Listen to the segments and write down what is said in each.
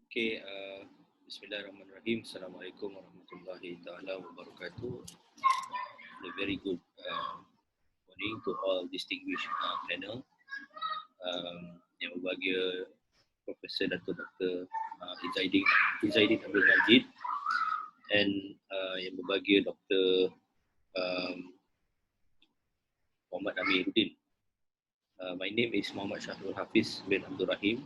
Okay, Bismillahirrahmanirrahim. Assalamualaikum warahmatullahi ta'ala wabarakatuh. A very good morning to all distinguished panel. Yang berbahagia Profesor Dr. Izzaidin Abdul Majid and yang berbahagia Dr. Muhammad Amiruddin. My name is Muhammad Syahrul Hafiz bin Abdul Rahim.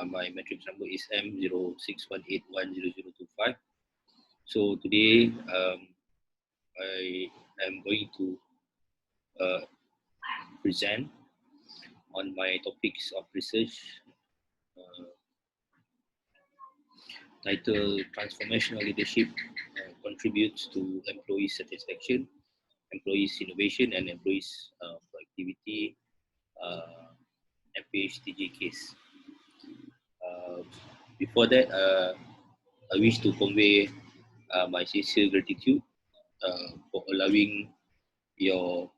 My matrix number is M0618100025. So today I am going to present on my topics of research titled Transformational Leadership Contributes to Employee Satisfaction, Employees Innovation and Employees Proactivity, Mphtj case. Before that, I wish to convey my sincere gratitude for allowing your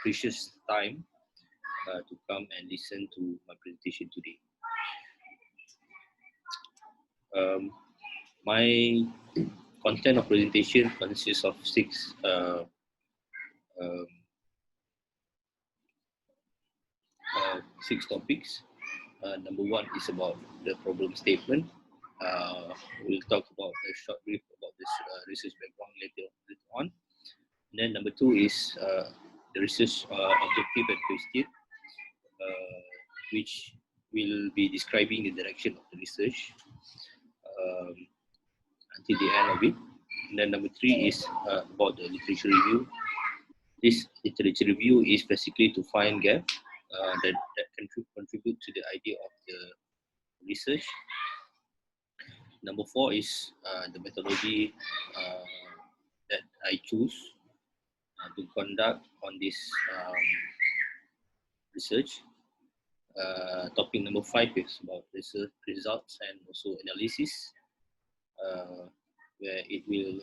precious time to come and listen to my presentation today. My content of presentation consists of six topics. Number one is about the problem statement. We'll talk about a short brief about this research background later on. And then number two is the research objective and question, which will be describing the direction of the research until the end of it. And then number three is about the literature review. This literature review is basically to find gaps that can contribute to the idea of the research. Number four is the methodology that I choose to conduct on this research. Topic number five is about research results and also analysis, where it will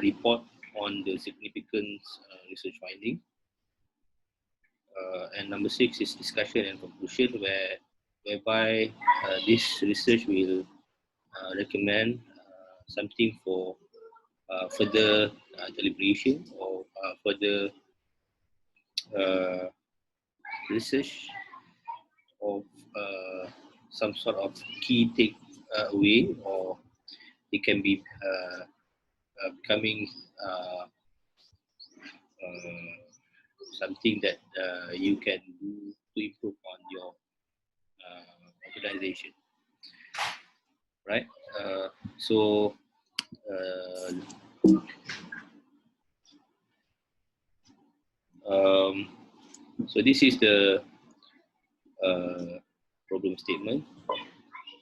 report on the significant research finding. And number six is discussion and conclusion, whereby this research will recommend something for further deliberation or further research of some sort of key take away, or it can be becoming something that you can do to improve on your organization, right? So this is the problem statement.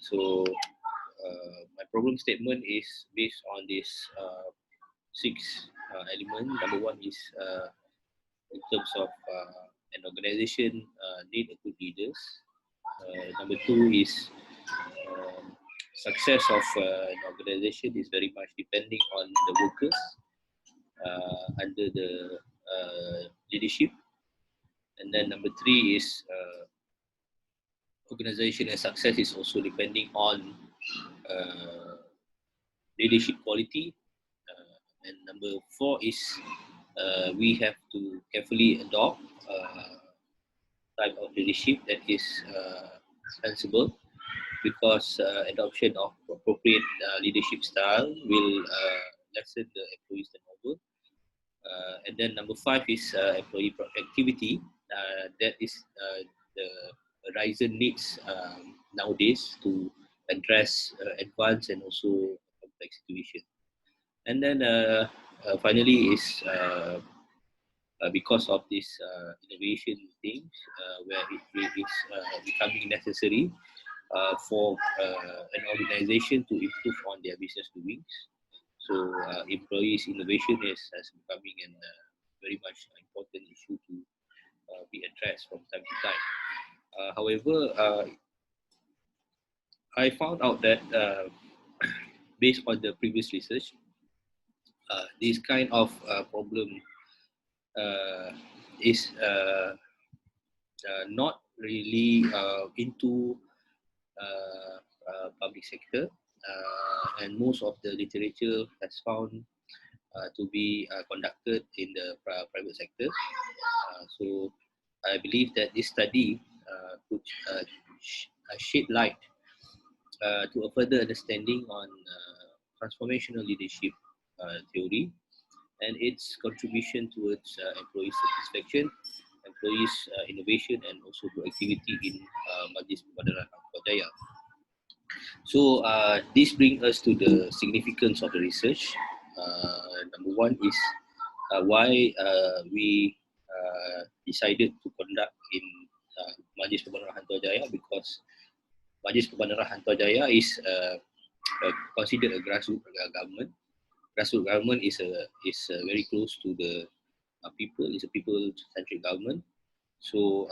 So my problem statement is based on this six elements. Number one is in terms of an organization need a good leaders. Number two is success of an organization is very much depending on the workers under the leadership. And then number three is organization and success is also depending on leadership quality. And number four is we have to carefully adopt type of leadership that is sensible, because adoption of appropriate leadership style will lessen the employees turnover. And then number five is employee proactivity. That is the rising needs nowadays to address advanced and also complex situation. And then finally is because of this innovation things, where it is becoming necessary for an organization to improve on their business doings. So employees innovation is becoming a very much important issue to be addressed from time to time. However, I found out that based on the previous research, this kind of problem is not really into public sector, and most of the literature has found to be conducted in the private sector. So I believe that this study could shed light to a further understanding on transformational leadership theory and its contribution towards employee satisfaction, employees' innovation, and also proactivity in Majlis Perbandaran Jaya. So this brings us to the significance of the research. Number one is why we decided to conduct in Majlis Perbandaran Jaya, because Majlis Perbandaran Jaya is considered a grassroots government. Grassroots government is very close to the people. It's a people-centric government. So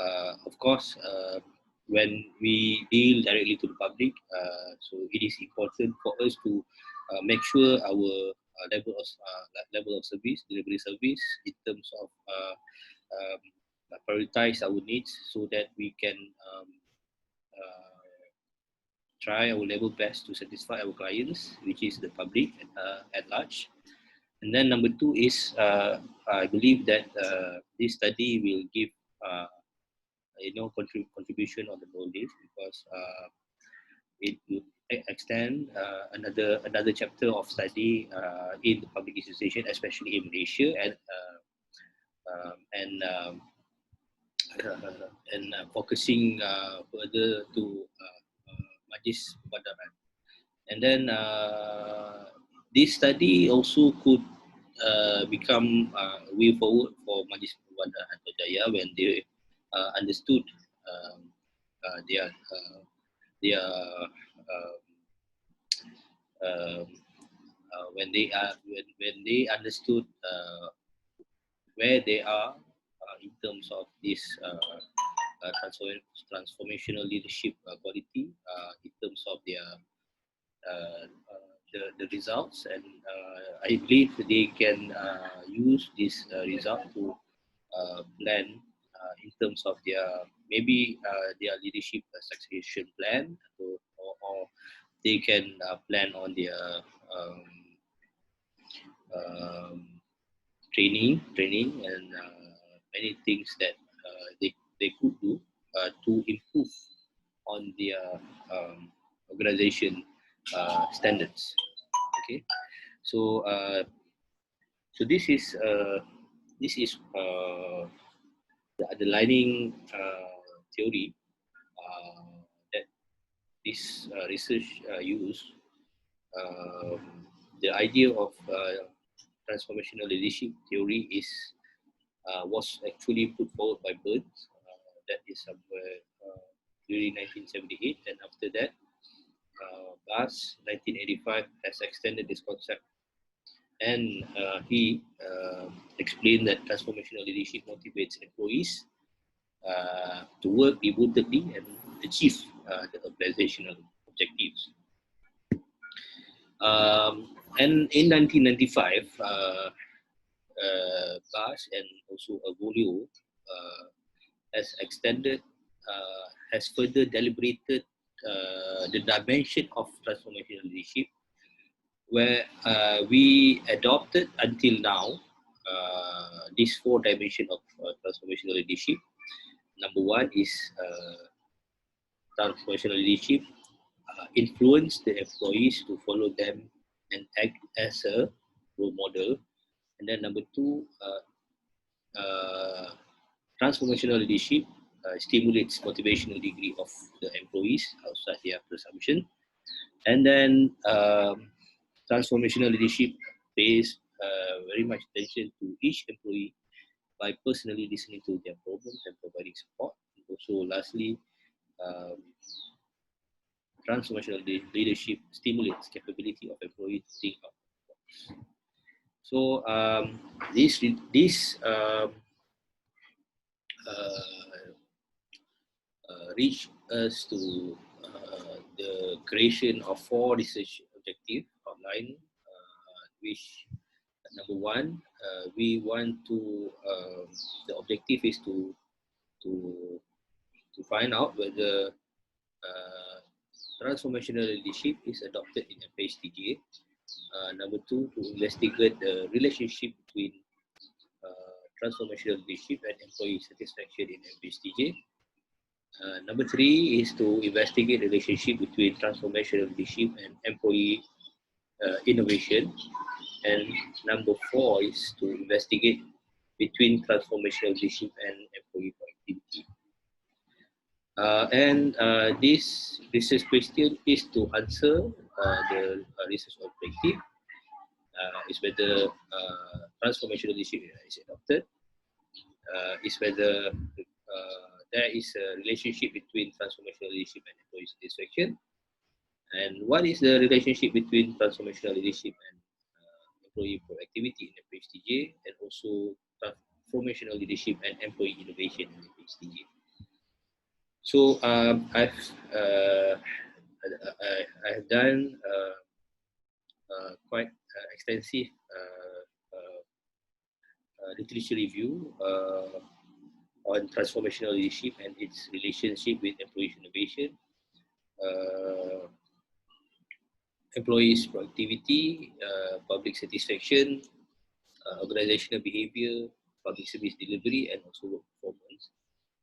of course, when we deal directly to the public, so it is important for us to make sure our level of service, delivery service, in terms of prioritize our needs, so that we can try our level best to satisfy our clients, which is the public at large. And then number two is I believe that this study will give contribution on the knowledge, because it will extend another chapter of study in the public institution, especially in Malaysia, and focusing further to Majlis Perbandaran. And then this study also could become a way forward for Majlis Perbandaran Jaya when they understood their when they understood where they are in terms of this transformational leadership quality, in terms of their the results, and I believe they can use this result to plan in terms of their their leadership succession plan, or they can plan on their um, um, training, and many things that they could do to improve on their organization standards. Okay, so this is the underlying theory that this research use. The idea of transformational leadership theory was actually put forward by Burns. That is somewhere during 1978, and after that, Bass 1985 has extended this concept, and he explained that transformational leadership motivates employees to work devotedly and achieve the organizational objectives. And in 1995, Bass and also Avolio has further deliberated the dimension of transformational leadership, where we adopted until now these four dimensions of transformational leadership. Number one is transformational leadership influence the employees to follow them and act as a role model. And then number two, transformational leadership stimulates motivational degree of the employees outside their presumption. And then transformational leadership pays very much attention to each employee by personally listening to their problems and providing support. And also, lastly, transformational leadership stimulates capability of employees to think out of the box. So this reached us to the creation of four research objectives outlined, which number one, we want to the objective is to find out whether Transformational leadership is adopted in Mphtj. Number 2, to investigate the relationship between transformational leadership and employee satisfaction in Mphtj. Number 3 is to investigate the relationship between transformational leadership and employee innovation. And number 4 is to investigate between transformational leadership and employee proactivity. This research question is to answer the research objective, is whether transformational leadership is adopted, is whether there is a relationship between transformational leadership and employee satisfaction, and what is the relationship between transformational leadership and employee proactivity in Mphtj, and also transformational leadership and employee innovation in Mphtj. So I have done quite extensive literature review on transformational leadership and its relationship with employee innovation, employees' productivity, public satisfaction, organizational behavior, public service delivery, and also work performance.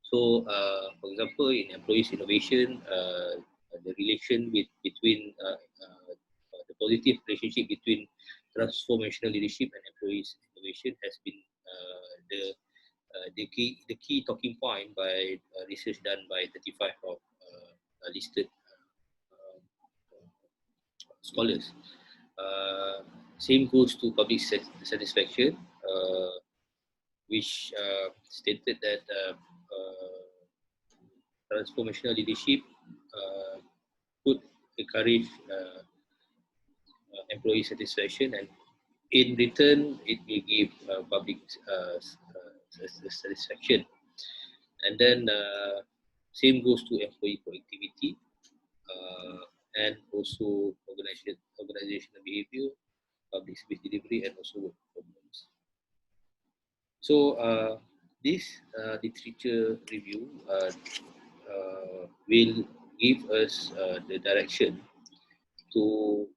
So, for example, in employees' innovation, the relation between the positive relationship between transformational leadership and employees' innovation has been the key talking point by research done by 35 of listed scholars. Same goes to public satisfaction, which stated that transformational leadership could encourage employee satisfaction, and in return, it will give public satisfaction. And then same goes to employee productivity and also organizational behavior, public service delivery, and also work performance. So this literature review will give us the direction to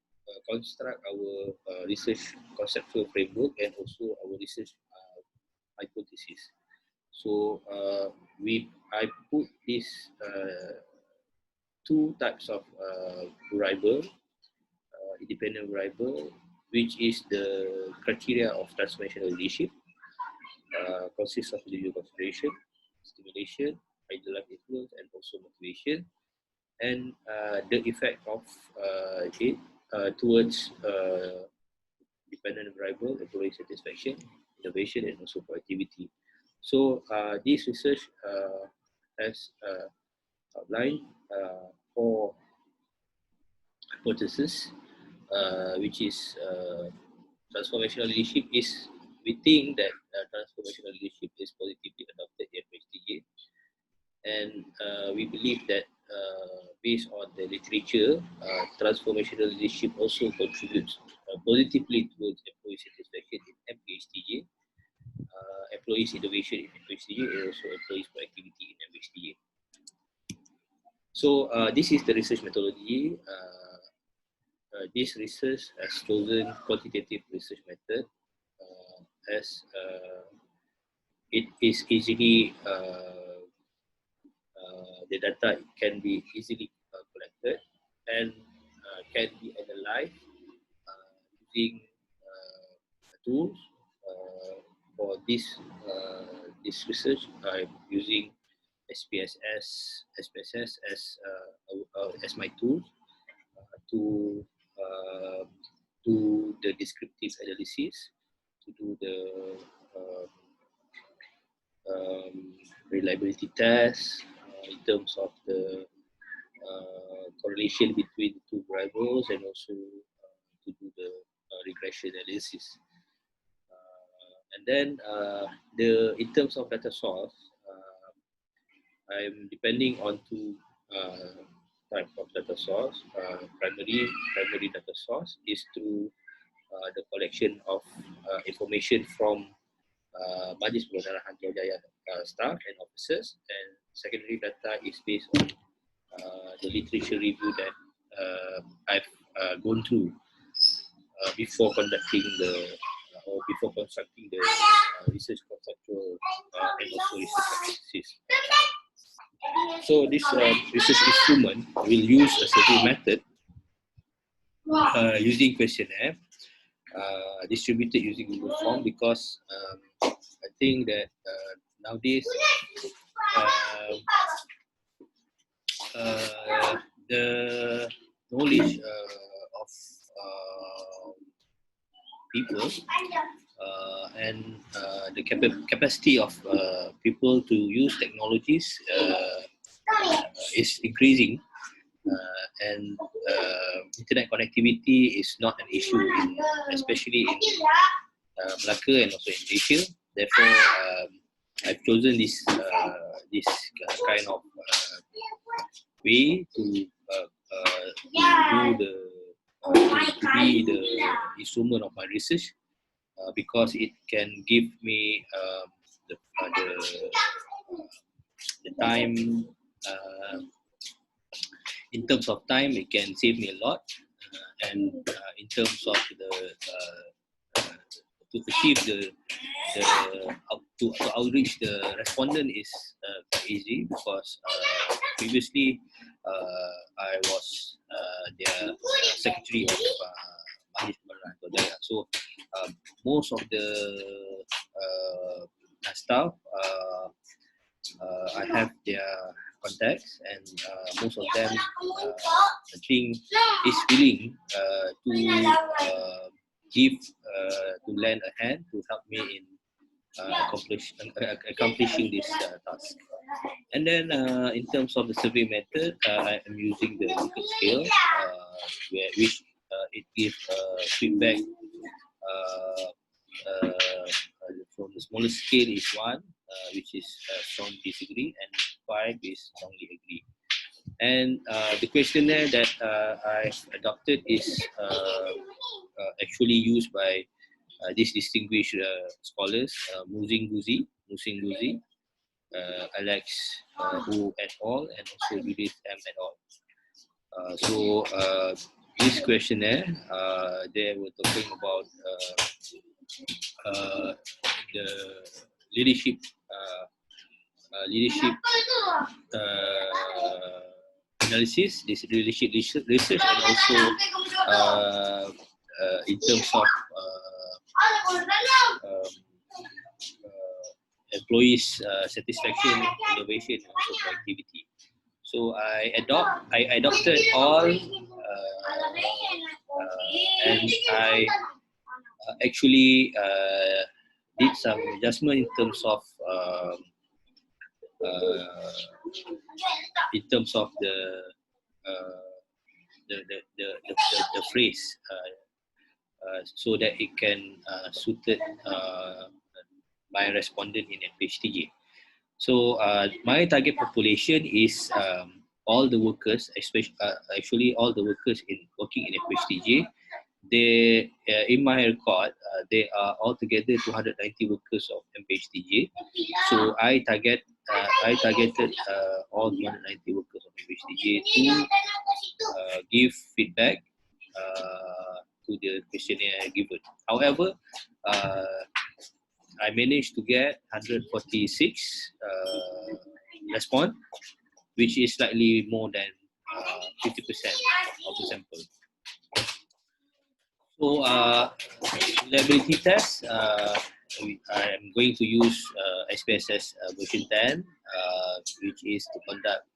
construct our research conceptual framework and also our research hypothesis. So I put these two types of variable, independent variable, which is the criteria of transformational leadership, consists of individual consideration, stimulation, ideal life influence, and also motivation, and the effect of it towards dependent variable, employee satisfaction, innovation, and also productivity. So this research has outlined 4 hypotheses, which is transformational leadership is, we think that transformational leadership is positively adopted in Mphtj, and we believe that based on the literature, transformational leadership also contributes positively towards employee satisfaction in Mphtj, employees innovation in Mphtj, and also employees productivity in Mphtj. So this is the research methodology. This research has chosen quantitative research method as it is easily the data can be easily collected and can be analyzed using tools. For this research, I'm using SPSS as my tool to do the descriptive analysis, to do the reliability test in terms of the correlation between the two variables, and also to do the regression analysis. And then in terms of data source, I'm depending on 2 types of data source. Primary data source is through the collection of information from Majlis Perbandaran Jaya staff and officers, and secondary data is based on the literature review that I've gone through before conducting or before constructing the research conceptual and also research analysis. So this research instrument will use a survey method using questionnaire distributed using Google Form, because I think that nowadays the knowledge of people and the capacity of people to use technologies is increasing, and internet connectivity is not an issue, especially in Malacca and also in Malaysia. Therefore, I've chosen this kind of way to be the instrument of my research, because it can give me the time. In terms of time, it can save me a lot, and in terms of to achieve to outreach the respondent is easy, because previously I was their secretary of Majlis Perbandaran, Jaya. So most of the staff, I have their contacts, and most of them I think is willing to give to lend a hand to help me in accomplishing this task. And then in terms of the survey method, I am using the Likert scale, which it gives feedback from the smallest scale is 1, which is strongly disagree, and 5 is strongly agree. And the questionnaire that I've adopted is actually used by these distinguished scholars, Musing Guzi, Alex Hu et al., and also Judith M et al. So this questionnaire, they were talking about the leadership analysis, this leadership research, and also in terms of employees' satisfaction, innovation, and also proactivity. So I adopted all, and I actually did some adjustment in terms of the phrase, so that it can suited my respondent in Mphtj. So my target population is all the workers, especially actually all the workers working in Mphtj. They in my record, they are altogether 290 workers of Mphtj. So I targeted all 290 workers of Mphtj to give feedback to the questionnaire given. However, I managed to get 146 response, which is slightly more than 50% of the sample. So reliability test, I am going to use SPSS version 10, which is to conduct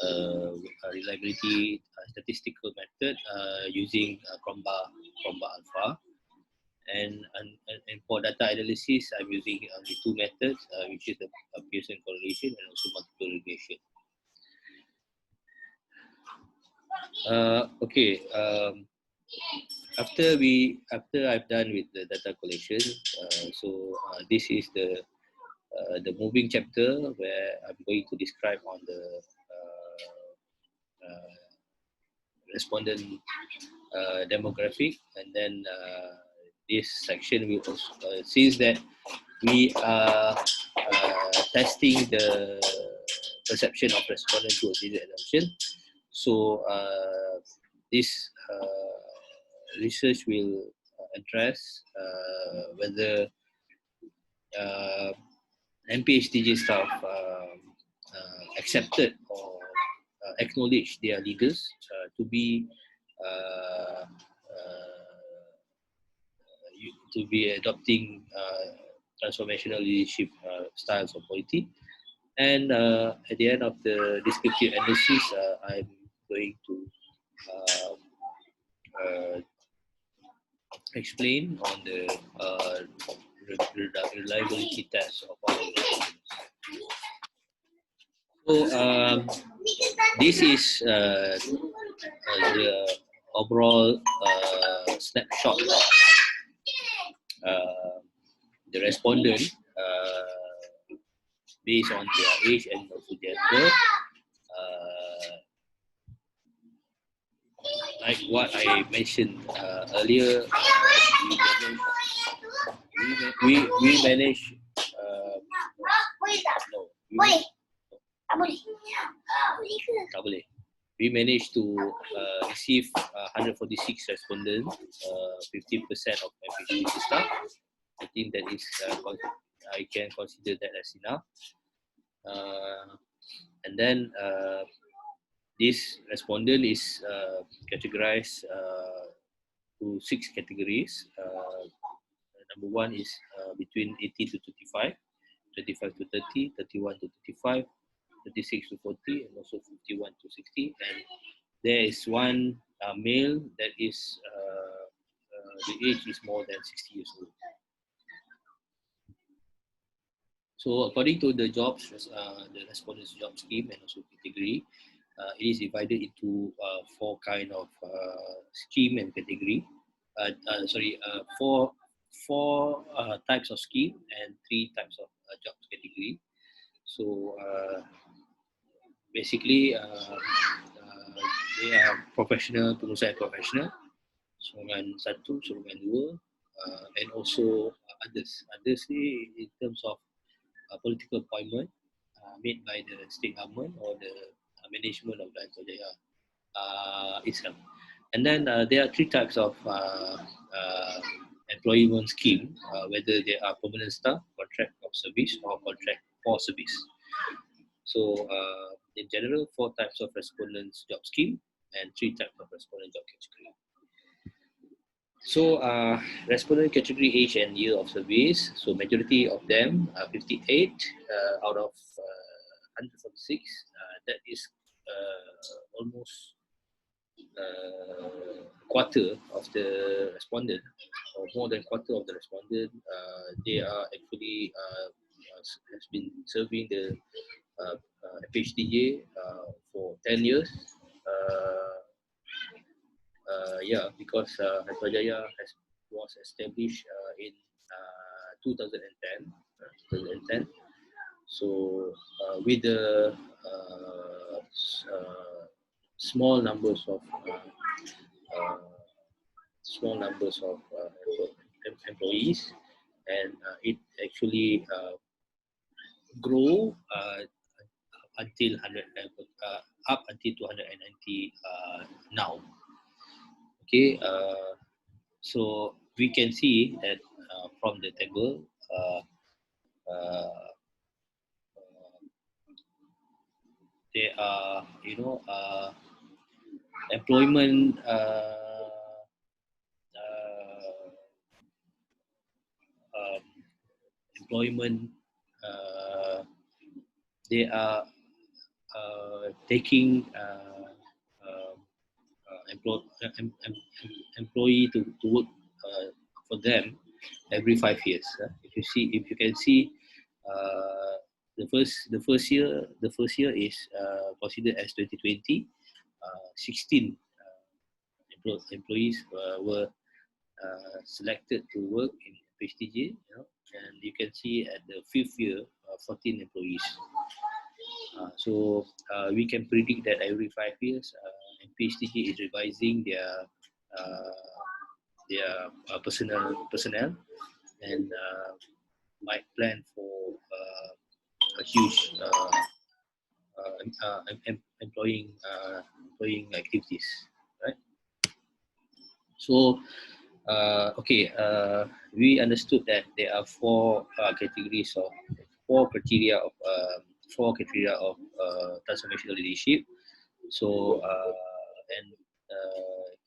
a reliability statistical method using Cromba Alpha. And for data analysis, I'm using only 2 methods, which is the Pearson correlation and also multiple regression. Okay. After I've done with the data collection, so this is the moving chapter where I'm going to describe on the respondent demographic, and then this section will also, since that we are testing the perception of respondent towards digital adoption, so this research will address whether Mphtj staff accepted or acknowledged their leaders to be uh, adopting transformational leadership styles of polity. And at the end of the descriptive analysis, I'm going to uh, uh, explain on the reliability test of our documents. So this is the overall snapshot of the respondent based on their age and also gender. Like what I mentioned earlier, we manage. Tak boleh. We managed to receive 146 respondents, 50% of Mphtj staff. I think that is, I can consider that as enough. And then this respondent is categorized to 6 categories. Number 1 is between 18 to 35, 25 to 30, 31 to 35, 36 to 40, and also 51 to 60. And there is one male that is the age is more than 60 years old. So according to the jobs, the respondents' job scheme and also category, it is divided into 4 kind of scheme and category. Four types of scheme and 3 types of jobs category. So basically, they are professional, pengusaha professional, golongan 1, golongan 2, and also others. Others in terms of political appointment made by the state government or the management of Jaya itself. And then there are 3 types of employment scheme, whether they are permanent staff, contract of service, or contract for service. So in general, 4 types of respondents job scheme and 3 types of respondent job category. So respondent category age and year of service. So majority of them, 58 out of 146. That is almost quarter of the respondent, or more than quarter of the respondent. They are actually has been serving the Mphtj for 10 years. Because Jaya was established in 2010. So with the small numbers of employees, and it actually grow until 100 up until 290 now. Okay, so we can see that from the table, there are, employment they are taking employee to work for them every 5 years. If you can see, the first year is considered as 2020. 16 employees were selected to work in Mphtj, and you can see at the 5th year, 14 employees. So we can predict that every 5 years, Mphtj is revising their personnel and might plan for a huge employing activities, right? So, we understood that there are four criteria of transformational leadership. So,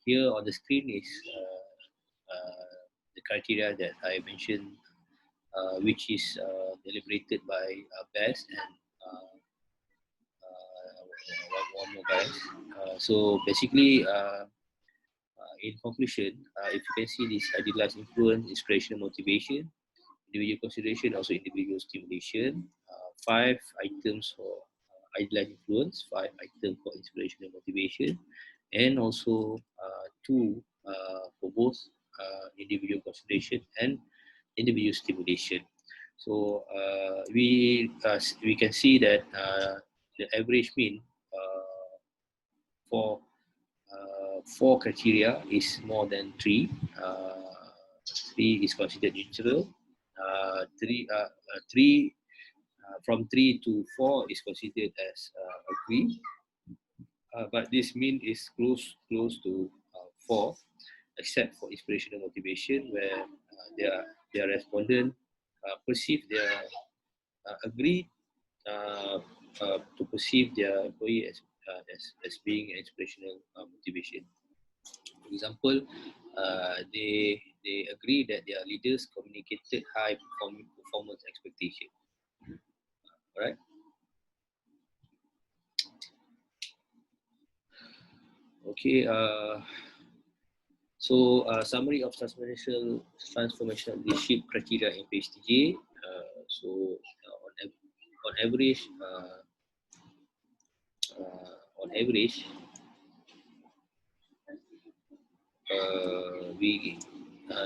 here on the screen is the criteria that I mentioned, which is deliberated by Best and one more guys. So basically, in conclusion, if you can see this idealized influence, inspiration, motivation, individual consideration, also individual stimulation, 5 items for idealized influence, 5 items for inspiration and motivation, and also 2 for both individual consideration and individual stimulation. So we can see that the average mean for 4 criteria is more than 3. 3 is considered neutral. 3 from 3 to 4 is considered as agree. But this mean is close to 4, except for inspiration and motivation, where their respondent perceive their agree to perceive their employee as being inspirational motivation. For example, they agree that their leaders communicated high performance expectation. All right. Okay. So summary of transformational leadership criteria in Mphtj. So on average, we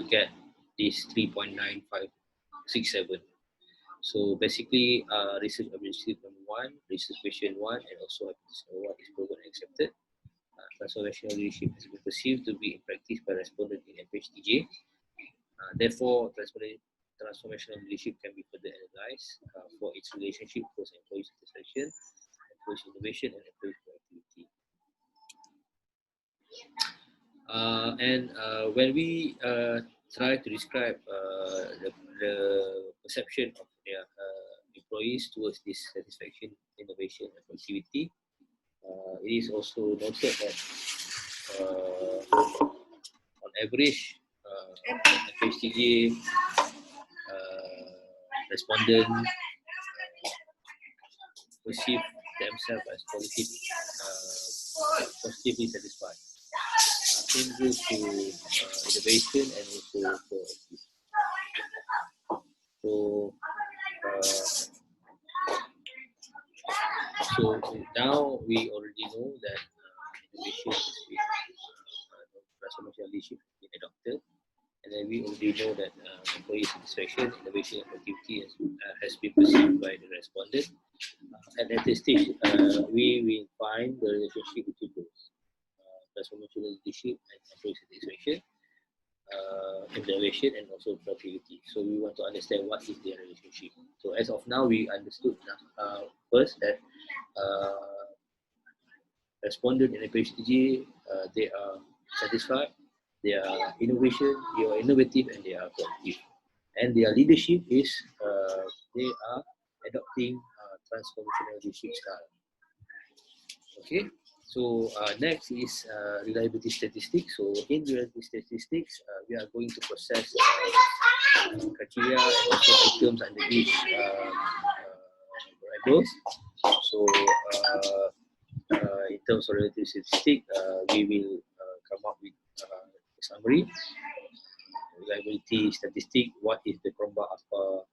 get this 3.9567. So basically, research objective number 1, research question 1, and also hypothesis number 1 is proven and accepted. Transformational leadership has been perceived to be in practice by respondents in Mphtj. Therefore, transformational leadership can be further analyzed for its relationship towards employee satisfaction, employee innovation, and employee proactivity. When we try to describe the perception of their employees towards this satisfaction, innovation, and productivity, it is also noted that on average, Mphtj respondent perceive themselves as positively satisfied. Same goes to innovation and also proactivity. So now we already know that innovation has been transformational leadership has been adopted, and then we already know that employee satisfaction, innovation, and productivity has been perceived by the respondent. And at this stage, we will find the relationship between both transformational leadership and employee satisfaction, innovation, and also productivity. So we want to understand what is their relationship. So as of now, we understood first that respondent in Mphtj, they are satisfied, they are innovative, and they are proactive. And their leadership is they are adopting transformational leadership style. Okay, so next is reliability statistics. So in reliability statistics, we are going to process criteria and also items under each variables. So in terms of relative statistic, we will come up with a summary. Reliability statistic, what is the Kromba Alpha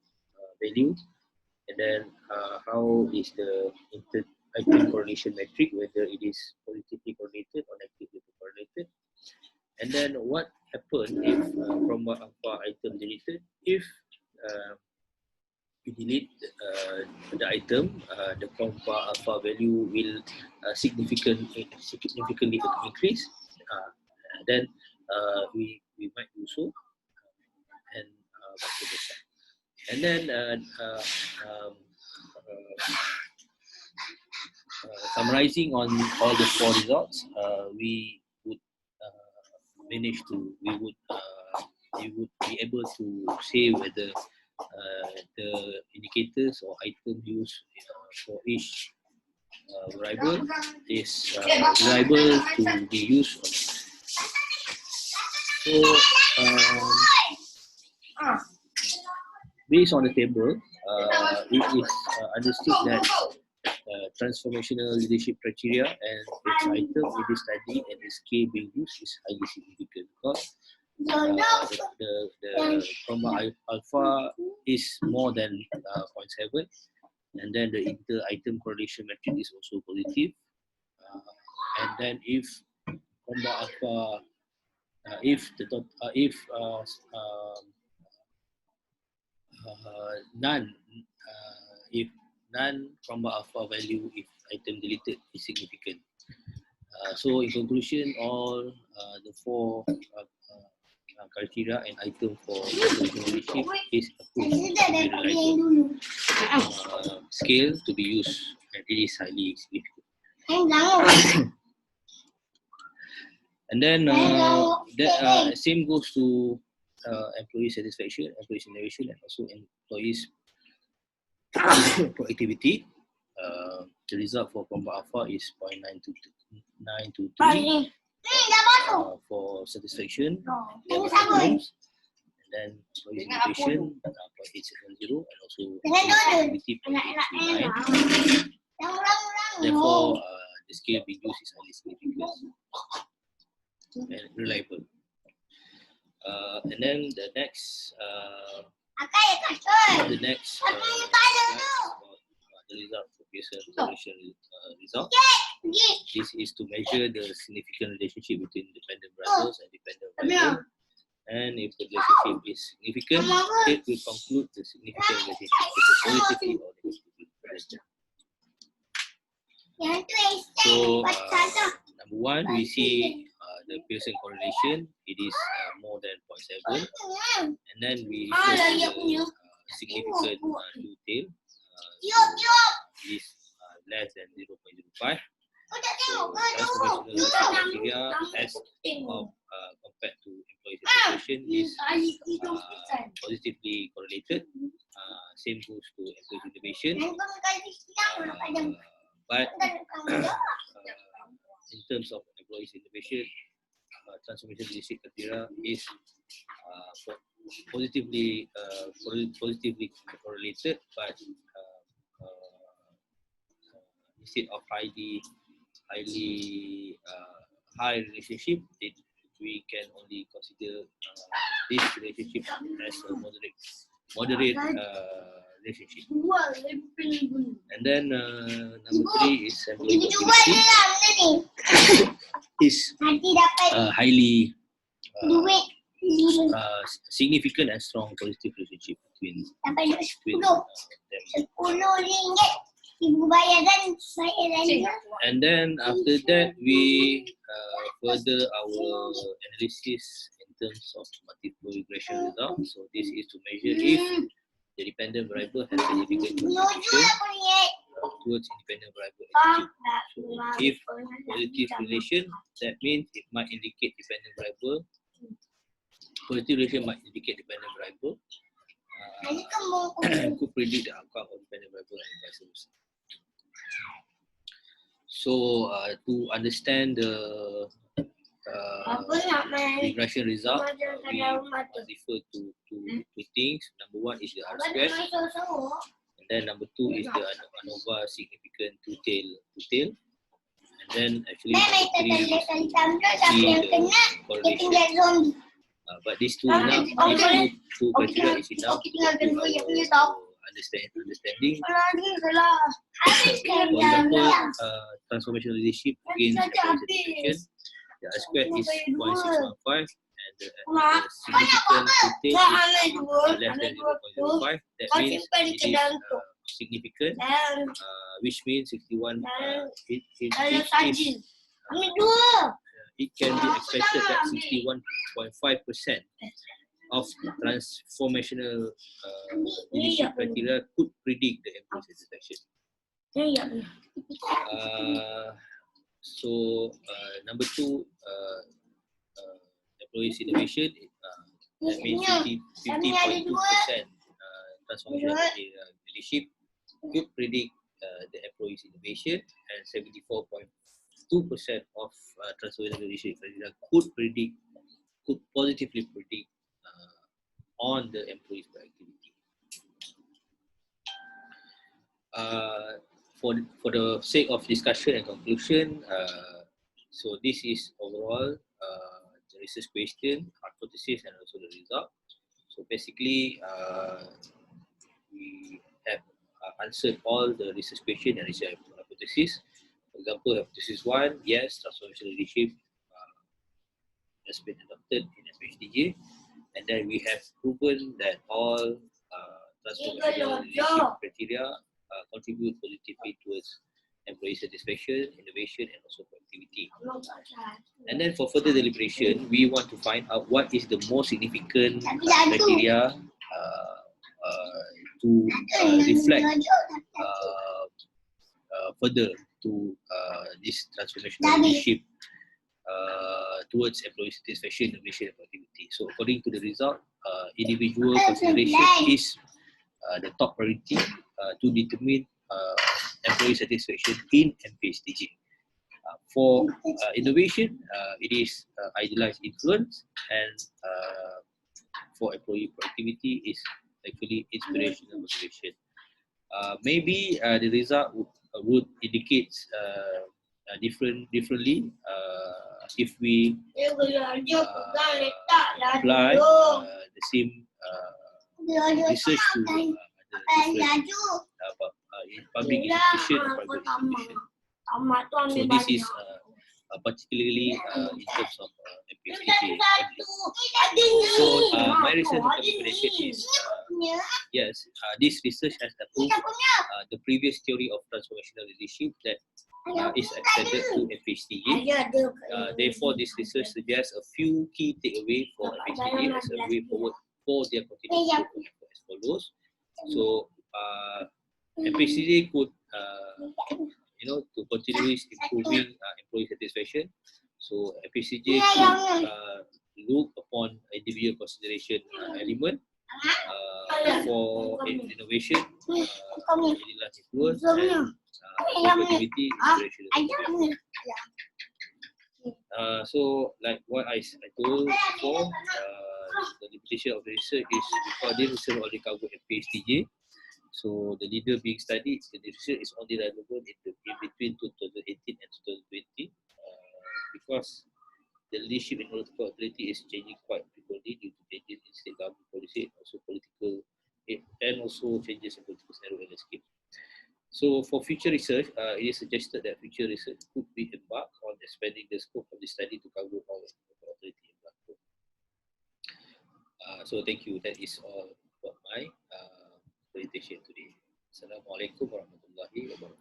value, and then how is the item correlation metric, whether it is positively correlated or negatively correlated, and then what happens if Kromba Alpha item deleted. If we delete the item, the Kromba Alpha value will significantly increase. Then we might do so, and vice versa. And then summarizing on all the 4 results, we would we would be able to say whether the indicators or item used for each variable is reliable to be used or not. So, based on the table, it is understood that transformational leadership criteria and its item in this study and the scale being used is highly significant because the comma alpha is more than 0.7, and then the inter-item correlation metric is also positive. And then if comma alpha, if none, if none comma alpha value if item deleted is significant. So in conclusion, all the four criteria and item for leadership is approved to be reliable. Scale to be used, and it is highly significant. And then that same goes to employee satisfaction, employee innovation, and also employees proactivity. The result for combo alpha is 0.923 for satisfaction, and then employee innovation 0.870, and also employee proactivity 0.839. Therefore, the scale being used is highly significant and reliable. And then the next the result for Pearson correlation result. This is to measure the significant relationship between dependent variables and dependent variables. And if the relationship is significant, it will conclude the significant relationship positively or negatively. So, number one, we see the Pearson correlation. It is more than 0.7, and then we refer to the significant two-tail. Is less than 0.05. So, transformational criteria as of compared to employee satisfaction is positively correlated. Same goes to employee innovation. But in terms of employees innovation, transformation leadership criteria is positively correlated, but instead of high relationship, we can only consider this relationship as a moderate relationship. And then number three is employee proactivity. Is highly significant and strong positive relationship between them. And then after that, we further our analysis in terms of multiple regression results. So this is to measure if the dependent variable has significant contribution towards independent variable attitude. So if positive relation, that means it might indicate dependent variable. Positive relation might indicate dependent variable. Could predict the outcome of dependent variable and vice versa. So to understand the regression result, we refer to two things. Number one is the R square, and then number two is the ANOVA significant two-tail. And then actually number three is to see the correlation. But these two enough, these two criteria is enough to our understanding. For example, transformational leadership against employee satisfaction, the R square is 0.615, and the significant two-tail is less than 0.05. That means it is significant, which means 61. It can be expected that 61.5% of transformational leadership criteria could predict the employee satisfaction. So number two, employees innovation, that means 50.2% transformational leadership could predict the employees innovation, and 74.2% of transformational leadership could positively predict on the employees' productivity. For the sake of discussion and conclusion, so this is overall the research question, hypothesis, and also the result. So basically, we have answered all the research question and research hypothesis. For example, hypothesis 1, yes, transformational leadership has been adopted in Mphtj, and then we have proven that all transformational leadership criteria contribute positively towards employee satisfaction, innovation, and also productivity. And then for further deliberation, we want to find out what is the most significant criteria to reflect further to this transformational leadership towards employee satisfaction, innovation, and productivity. So according to the result, individual consideration is the top priority to determine employee satisfaction in Mphtj. For innovation, it is idealized influence, and for employee productivity is actually inspirational motivation. Maybe the result would indicate differently if we apply the same research to the different public institution or private institution. So this is particularly in terms of Mphtj. So my research recommendation is yes, this research has approved the previous theory of transformational leadership that is extended to Mphtj. Therefore, this research suggests a few key takeaways for Mphtj as a way forward for their continuous development as follows. So Mphtj could to continue improving employee satisfaction. So Mphtj could look upon individual consideration element for innovation, influence, and productivity, inspiration. So like what I told before, the limitation of the research is because this research already covered Mphtj. So the leader being studied, the research is only relevant in between 2018 and 2020 because the leadership in political authority is changing quite frequently due to changes in state government policy and also political and also changes in political scenario and landscape. So for future research, it is suggested that future research could be embarked on expanding the scope of the study to cover all of the authority in Bangkok. So thank you. That is all about my presentation today. Assalamualaikum warahmatullahi wabarakatuh.